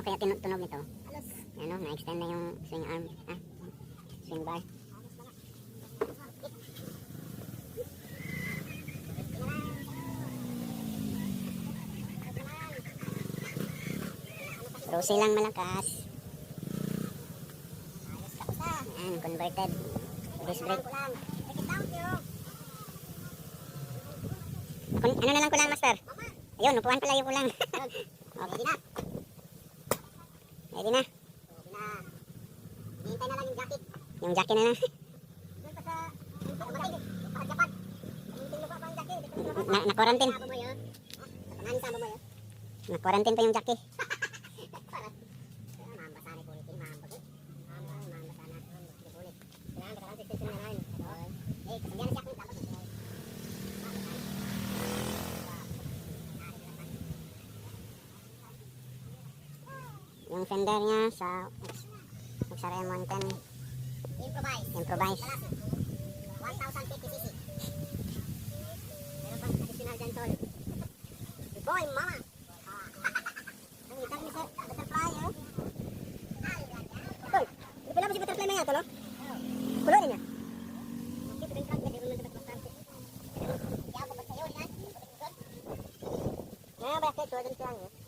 Kaya tinutunog nito. Ano, na-extend na yung swing arm. Swing bar. Rosy lang malakas. Ayan, converted. Disc brake. Ano na lang kulang, master? Ayun, upuan pala yung kulang. Okay na. Ready na. Hintay na lang yung jacket. Yung jacket na lang. Na-quarantine. Na-quarantine pa yung jacket. Yung fender niya sa Xarel Mountain Improvise 1050cc. Meron pang additional dyan, tol. Boy, mama! Ang itang ni sir, butterfly, oh. Tol, hindi pala ba si butterfly na yan, tol, oh? Kulonin niya. Okay, tuwing kang ganda, yung dapat bastante. Kaya ako ba sa'yo, yan? Ngayon ba, kaya tuwa dun siya, eh.